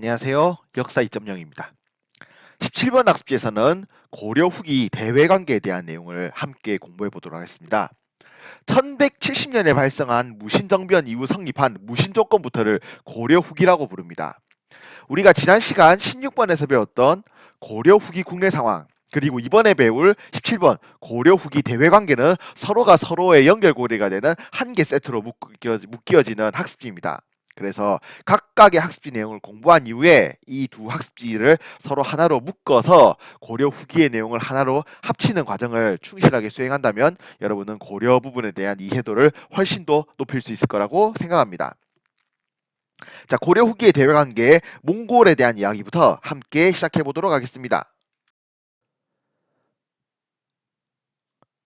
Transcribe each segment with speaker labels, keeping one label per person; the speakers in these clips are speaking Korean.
Speaker 1: 안녕하세요. 역사 2.0입니다. 17번 학습지에서는 고려 후기 대외관계에 대한 내용을 함께 공부해 보도록 하겠습니다. 1170년에 발생한 무신정변 이후 성립한 무신조건부터를 고려 후기라고 부릅니다. 우리가 지난 시간 16번에서 배웠던 고려 후기 국내 상황, 그리고 이번에 배울 17번 고려 후기 대외관계는 서로가 서로의 연결고리가 되는 한 개 세트로 묶여지는 학습지입니다. 그래서 각각의 학습지 내용을 공부한 이후에 이 두 학습지를 서로 하나로 묶어서 고려 후기의 내용을 하나로 합치는 과정을 충실하게 수행한다면 여러분은 고려 부분에 대한 이해도를 훨씬 더 높일 수 있을 거라고 생각합니다. 자, 고려 후기의 대외관계 몽골에 대한 이야기부터 함께 시작해 보도록 하겠습니다.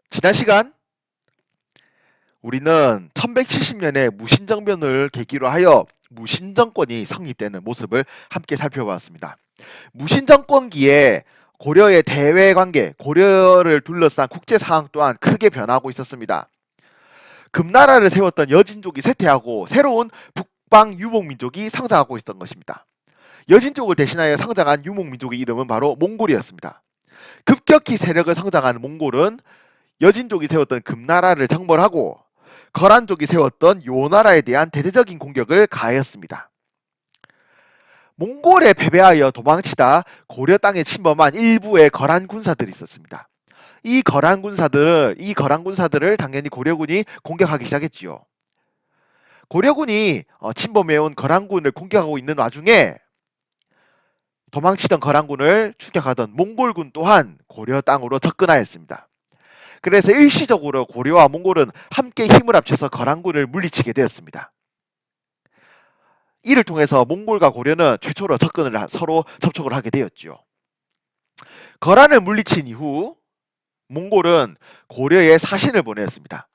Speaker 1: 지난 시간 우리는 1170년에 무신정변을 계기로 하여 무신정권이 성립되는 모습을 함께 살펴보았습니다. 무신정권기에 고려의 대외관계, 고려를 둘러싼 국제상황 또한 크게 변하고 있었습니다. 금나라를 세웠던 여진족이 쇠퇴하고 새로운 북방 유목민족이 성장하고 있었던 것입니다. 여진족을 대신하여 성장한 유목민족의 이름은 바로 몽골이었습니다. 급격히 세력을 성장한 몽골은 여진족이 세웠던 금나라를 정벌하고 거란족이 세웠던 요나라에 대한 대대적인 공격을 가하였습니다. 몽골에 패배하여 도망치다 고려 땅에 침범한 일부의 거란 군사들이 있었습니다. 이 거란 군사들을 당연히 고려군이 공격하기 시작했지요. 고려군이 침범해온 거란군을 공격하고 있는 와중에 도망치던 거란군을 추격하던 몽골군 또한 고려 땅으로 접근하였습니다. 그래서 일시적으로 고려와 몽골은 함께 힘을 합쳐서 거란군을 물리치게 되었습니다. 이를 통해서 몽골과 고려는 최초로 서로 접촉을 하게 되었죠. 거란을 물리친 이후 몽골은 고려에 사신을 보내었습니다.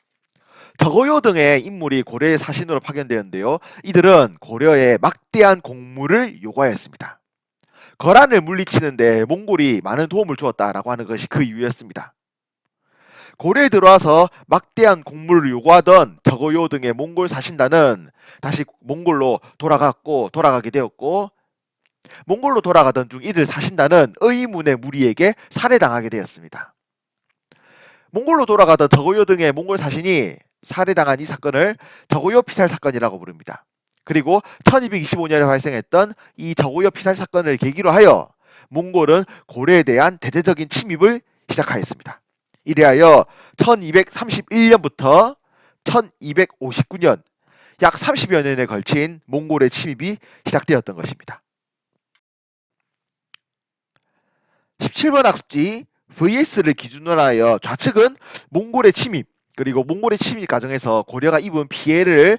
Speaker 1: 저고요 등의 인물이 고려의 사신으로 파견되었는데요. 이들은 고려에 막대한 공물을 요구하였습니다. 거란을 물리치는데 몽골이 많은 도움을 주었다라고 하는 것이 그 이유였습니다. 고려에 들어와서 막대한 공물을 요구하던 저고요 등의 몽골 사신단은 다시 몽골로 돌아가게 되었고, 몽골로 돌아가던 중 이들 사신단은 의문의 무리에게 살해당하게 되었습니다. 몽골로 돌아가던 저고요 등의 몽골 사신이 살해당한 이 사건을 저고요 피살 사건이라고 부릅니다. 그리고 1225년에 발생했던 이 저고요 피살 사건을 계기로 하여 몽골은 고려에 대한 대대적인 침입을 시작하였습니다. 이래하여 1231년부터 1259년 약 30여 년에 걸친 몽골의 침입이 시작되었던 것입니다. 17번 학습지 VS를 기준으로 하여 좌측은 몽골의 침입, 그리고 몽골의 침입 과정에서 고려가 입은 피해를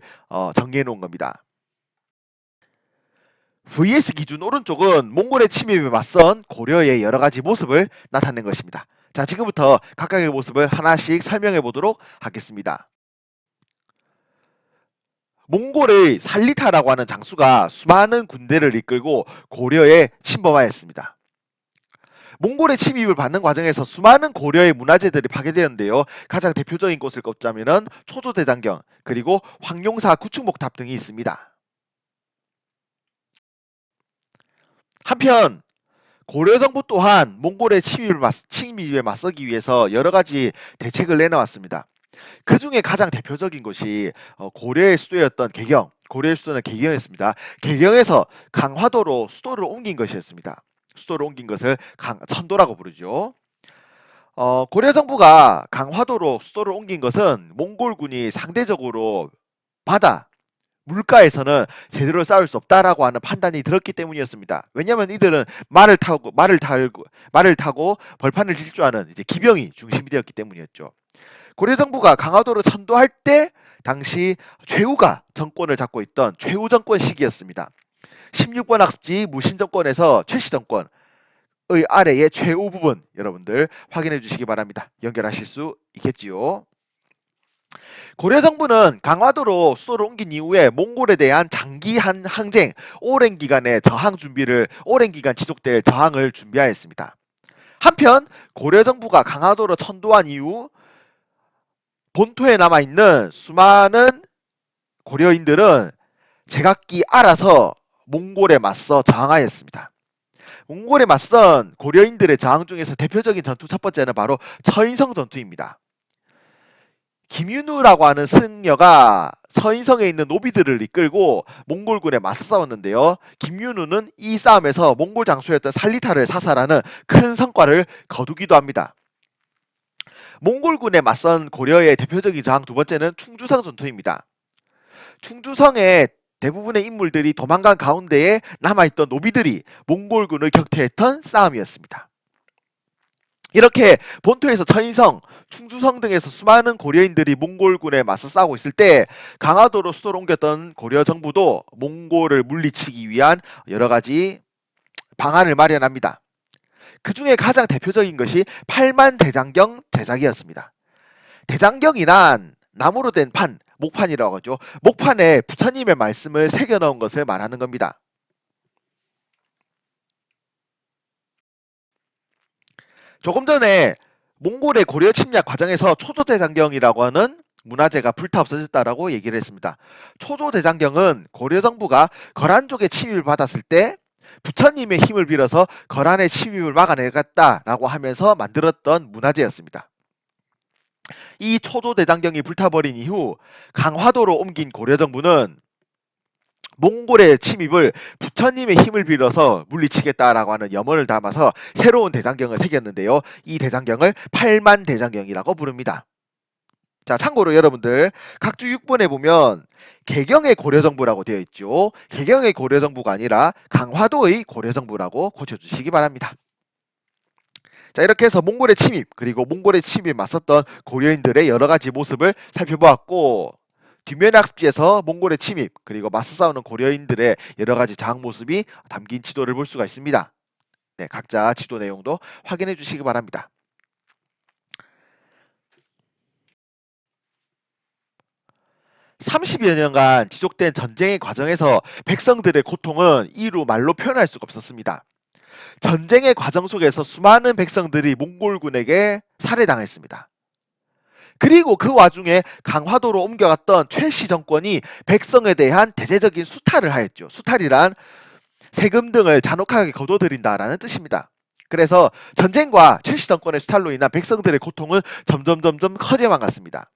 Speaker 1: 정리해 놓은 겁니다. VS 기준 오른쪽은 몽골의 침입에 맞선 고려의 여러 가지 모습을 나타낸 것입니다. 자, 지금부터 각각의 모습을 하나씩 설명해 보도록 하겠습니다. 몽골의 살리타라고 하는 장수가 수많은 군대를 이끌고 고려에 침범하였습니다. 몽골의 침입을 받는 과정에서 수많은 고려의 문화재들이 파괴되었는데요. 가장 대표적인 곳을 꼽자면 초조대장경, 그리고 황룡사 구축목탑 등이 있습니다. 한편 고려 정부 또한 몽골의 침입에 맞서기 위해서 여러 가지 대책을 내놓았습니다. 그 중에 가장 대표적인 것이 고려의 수도였던 개경, 고려의 수도는 개경이었습니다. 개경에서 강화도로 수도를 옮긴 것이었습니다. 수도를 옮긴 것을 천도라고 부르죠. 고려 정부가 강화도로 수도를 옮긴 것은 몽골군이 상대적으로 바다, 물가에서는 제대로 싸울 수 없다라고 하는 판단이 들었기 때문이었습니다. 왜냐하면 이들은 말을 타고 벌판을 질 줄 아는 이제 기병이 중심이 되었기 때문이었죠. 고려 정부가 강화도를 선도할 때 당시 최후가 정권을 잡고 있던 최후 정권 시기였습니다. 16번 학습지 무신정권에서 최씨정권의 아래의 최후 부분 여러분들 확인해 주시기 바랍니다. 연결하실 수 있겠지요. 고려 정부는 강화도로 수도를 옮긴 이후에 몽골에 대한 장기한 항쟁, 오랜 기간 지속될 저항을 준비하였습니다. 한편 고려 정부가 강화도로 천도한 이후 본토에 남아있는 수많은 고려인들은 제각기 알아서 몽골에 맞서 저항하였습니다. 몽골에 맞선 고려인들의 저항 중에서 대표적인 전투 첫 번째는 바로 처인성 전투입니다. 김윤우라고 하는 승려가 서인성에 있는 노비들을 이끌고 몽골군에 맞서 싸웠는데요. 김윤우는 이 싸움에서 몽골 장수였던 살리타를 사살하는 큰 성과를 거두기도 합니다. 몽골군에 맞선 고려의 대표적인 저항 두 번째는 충주성 전투입니다. 충주성의 대부분의 인물들이 도망간 가운데에 남아있던 노비들이 몽골군을 격퇴했던 싸움이었습니다. 이렇게 본토에서 처인성, 충주성 등에서 수많은 고려인들이 몽골군에 맞서 싸우고 있을 때 강화도로 수도를 옮겼던 고려 정부도 몽골을 물리치기 위한 여러 가지 방안을 마련합니다. 그 중에 가장 대표적인 것이 팔만 대장경 제작이었습니다. 대장경이란 나무로 된 판, 목판이라고 하죠. 목판에 부처님의 말씀을 새겨 넣은 것을 말하는 겁니다. 조금 전에 몽골의 고려 침략 과정에서 초조대장경이라고 하는 문화재가 불타 없어졌다라고 얘기를 했습니다. 초조대장경은 고려 정부가 거란족의 침입을 받았을 때 부처님의 힘을 빌어서 거란의 침입을 막아내겠다라고 하면서 만들었던 문화재였습니다. 이 초조대장경이 불타버린 이후 강화도로 옮긴 고려 정부는 몽골의 침입을 부처님의 힘을 빌어서 물리치겠다라고 하는 염원을 담아서 새로운 대장경을 새겼는데요. 이 대장경을 팔만 대장경이라고 부릅니다. 자, 참고로 여러분들 각주 6번에 보면 개경의 고려정부라고 되어 있죠. 개경의 고려정부가 아니라 강화도의 고려정부라고 고쳐주시기 바랍니다. 자, 이렇게 해서 몽골의 침입 그리고 몽골의 침입에 맞섰던 고려인들의 여러 가지 모습을 살펴보았고 뒷면 학습지에서 몽골의 침입 그리고 맞서 싸우는 고려인들의 여러 가지 저항 모습이 담긴 지도를 볼 수가 있습니다. 네, 각자 지도 내용도 확인해 주시기 바랍니다. 30여 년간 지속된 전쟁의 과정에서 백성들의 고통은 이루 말로 표현할 수가 없었습니다. 전쟁의 과정 속에서 수많은 백성들이 몽골군에게 살해당했습니다. 그리고 그 와중에 강화도로 옮겨갔던 최씨 정권이 백성에 대한 대대적인 수탈을 하였죠. 수탈이란 세금 등을 잔혹하게 거둬들인다라는 뜻입니다. 그래서 전쟁과 최씨 정권의 수탈로 인한 백성들의 고통은 점점 커져만 갔습니다.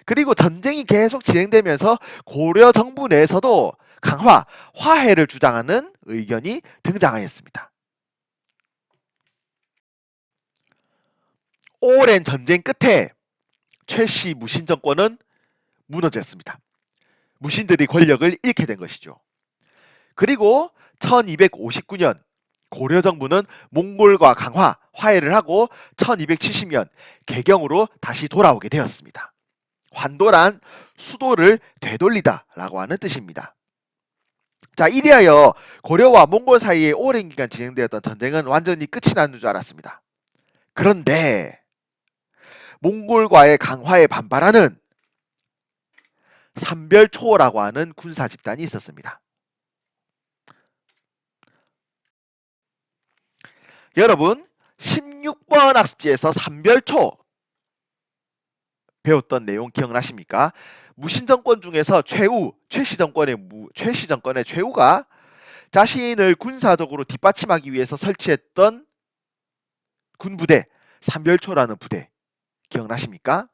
Speaker 1: 그리고 전쟁이 계속 진행되면서 고려 정부 내에서도 강화, 화해를 주장하는 의견이 등장하였습니다. 오랜 전쟁 끝에 최씨 무신 정권은 무너졌습니다. 무신들이 권력을 잃게 된 것이죠. 그리고 1259년 고려 정부는 몽골과 강화, 화해를 하고 1270년 개경으로 다시 돌아오게 되었습니다. 환도란 수도를 되돌리다라고 하는 뜻입니다. 자, 이리하여 고려와 몽골 사이에 오랜 기간 진행되었던 전쟁은 완전히 끝이 나는 줄 알았습니다. 그런데 몽골과의 강화에 반발하는 삼별초라고 하는 군사 집단이 있었습니다. 여러분 16번 학습지에서 삼별초 배웠던 내용 기억나십니까? 무신정권 중에서 최씨 정권의 최후가 자신을 군사적으로 뒷받침하기 위해서 설치했던 군부대 삼별초라는 부대 기억나십니까?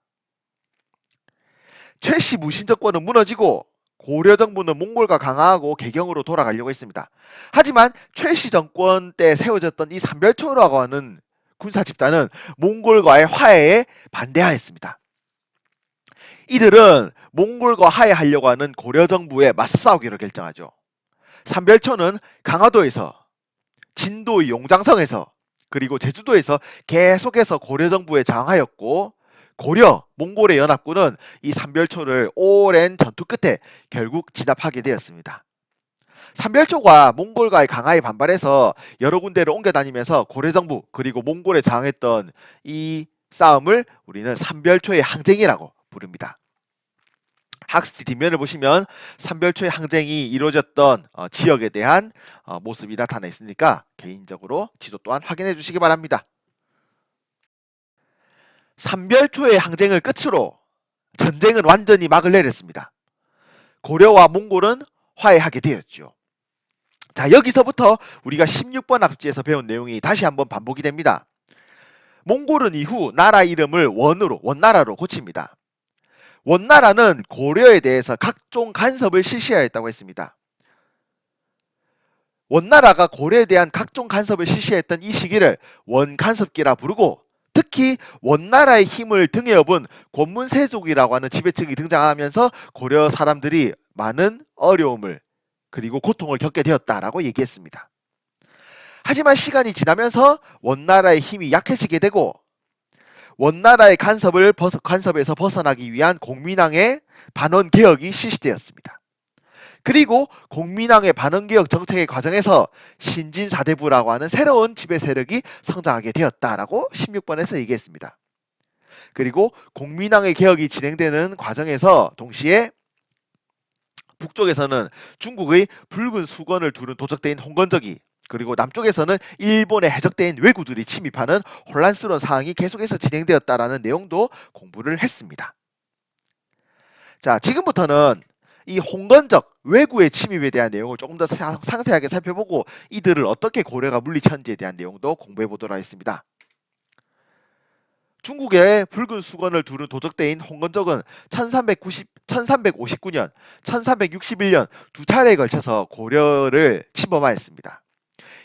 Speaker 1: 최씨 무신정권은 무너지고 고려 정부는 몽골과 강화하고 개경으로 돌아가려고 했습니다. 하지만 최씨 정권 때 세워졌던 이 삼별초라고 하는 군사 집단은 몽골과의 화해에 반대하였습니다. 이들은 몽골과 화해하려고 하는 고려 정부에 맞서싸우기로 결정하죠. 삼별초는 강화도에서 진도의 용장성에서 그리고 제주도에서 계속해서 고려 정부에 저항하였고 고려, 몽골의 연합군은 이 삼별초를 오랜 전투 끝에 결국 진압하게 되었습니다. 삼별초가 몽골과의 강화에 반발해서 여러 군데를 옮겨 다니면서 고려 정부 그리고 몽골에 저항했던 이 싸움을 우리는 삼별초의 항쟁이라고 부릅니다. 학습지 뒷면을 보시면 삼별초의 항쟁이 이루어졌던 지역에 대한 모습이 나타나 있으니까 개인적으로 지도 또한 확인해 주시기 바랍니다. 삼별초의 항쟁을 끝으로 전쟁은 완전히 막을 내렸습니다. 고려와 몽골은 화해하게 되었죠. 자, 여기서부터 우리가 16번 학지에서 배운 내용이 다시 한번 반복이 됩니다. 몽골은 이후 나라 이름을 원나라로 고칩니다. 원나라는 고려에 대해서 각종 간섭을 실시하였다고 했습니다. 원나라가 고려에 대한 각종 간섭을 실시했던 이 시기를 원간섭기라 부르고, 특히 원나라의 힘을 등에 업은 권문세족이라고 하는 지배층이 등장하면서 고려 사람들이 많은 어려움을 그리고 고통을 겪게 되었다라고 얘기했습니다. 하지만 시간이 지나면서 원나라의 힘이 약해지게 되고, 원나라의 간섭에서 벗어나기 위한 공민왕의 반원 개혁이 실시되었습니다. 그리고 공민왕의 반원개혁 정책의 과정에서 신진사대부라고 하는 새로운 지배 세력이 성장하게 되었다라고 16번에서 얘기했습니다. 그리고 공민왕의 개혁이 진행되는 과정에서 동시에 북쪽에서는 중국의 붉은 수건을 두른 도적대인 홍건적이, 그리고 남쪽에서는 일본의 해적대인 왜구들이 침입하는 혼란스러운 상황이 계속해서 진행되었다라는 내용도 공부를 했습니다. 자, 지금부터는 이 홍건적 왜구의 침입에 대한 내용을 조금 더 상세하게 살펴보고 이들을 어떻게 고려가 물리쳤는지에 대한 내용도 공부해 보도록 하겠습니다. 중국의 붉은 수건을 두른 도적대인 홍건적은 1359년, 1361년 두 차례에 걸쳐서 고려를 침범하였습니다.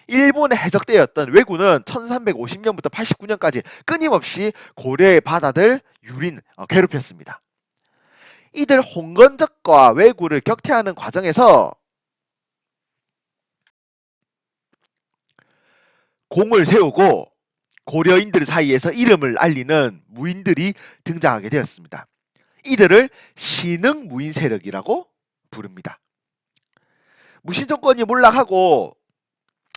Speaker 1: 일본의 해적대였던 왜구는 1350년부터 89년까지 끊임없이 고려의 바다들 괴롭혔습니다. 이들 홍건적과 왜구를 격퇴하는 과정에서 공을 세우고 고려인들 사이에서 이름을 알리는 무인들이 등장하게 되었습니다. 이들을 신흥무인 세력이라고 부릅니다. 무신 정권이 몰락하고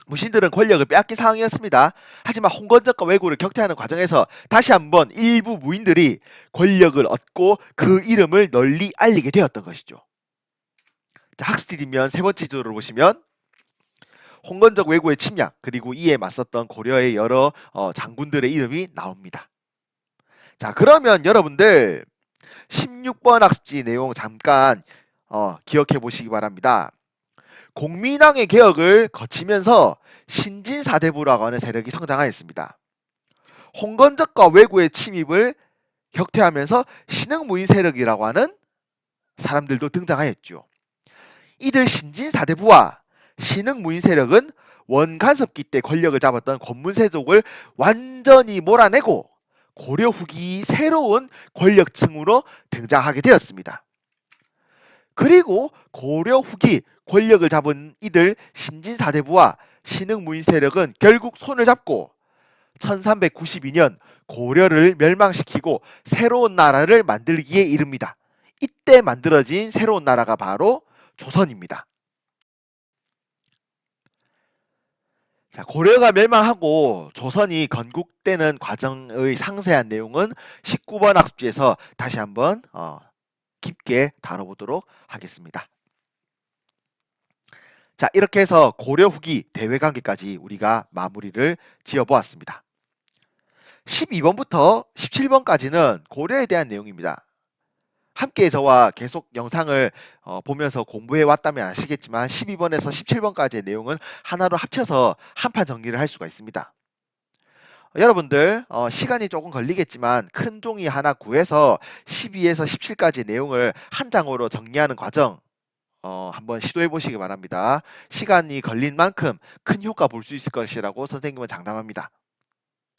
Speaker 1: 무신들은 권력을 빼앗긴 상황이었습니다. 하지만 홍건적과 왜구를 격퇴하는 과정에서 다시 한번 일부 무인들이 권력을 얻고 그 이름을 널리 알리게 되었던 것이죠. 자, 학습지 뒷면 세 번째 지도를 보시면 홍건적 왜구의 침략, 그리고 이에 맞섰던 고려의 여러 장군들의 이름이 나옵니다. 자, 그러면 여러분들 16번 학습지 내용 잠깐 기억해 보시기 바랍니다. 공민왕의 개혁을 거치면서 신진사대부라고 하는 세력이 성장하였습니다. 홍건적과 왜구의 침입을 격퇴하면서 신흥무인 세력이라고 하는 사람들도 등장하였죠. 이들 신진사대부와 신흥무인 세력은 원간섭기 때 권력을 잡았던 권문세족을 완전히 몰아내고 고려 후기 새로운 권력층으로 등장하게 되었습니다. 그리고 고려 후기 권력을 잡은 이들 신진사대부와 신흥무인 세력은 결국 손을 잡고 1392년 고려를 멸망시키고 새로운 나라를 만들기에 이릅니다. 이때 만들어진 새로운 나라가 바로 조선입니다. 자, 고려가 멸망하고 조선이 건국되는 과정의 상세한 내용은 19번 학습지에서 다시 한번 깊게 다뤄보도록 하겠습니다. 자, 이렇게 해서 고려 후기 대외관계까지 우리가 마무리를 지어보았습니다. 12번부터 17번까지는 고려에 대한 내용입니다. 함께 저와 계속 영상을 보면서 공부해 왔다면 아시겠지만 12번에서 17번까지의 내용은 하나로 합쳐서 한판 정리를 할 수가 있습니다. 여러분들 시간이 조금 걸리겠지만 큰 종이 하나 구해서 12에서 17까지 내용을 한 장으로 정리하는 과정 한번 시도해 보시기 바랍니다. 시간이 걸린 만큼 큰 효과 볼 수 있을 것이라고 선생님은 장담합니다.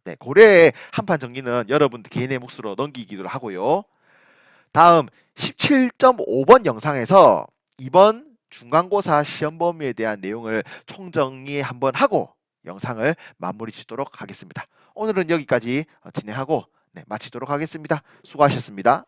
Speaker 1: 네, 고려의 한판 정리는 여러분들 개인의 몫으로 넘기기로 하고요. 다음 17.5번 영상에서 이번 중간고사 시험 범위에 대한 내용을 총정리 한번 하고 영상을 마무리 짓도록 하겠습니다. 오늘은 여기까지 진행하고 마치도록 하겠습니다. 수고하셨습니다.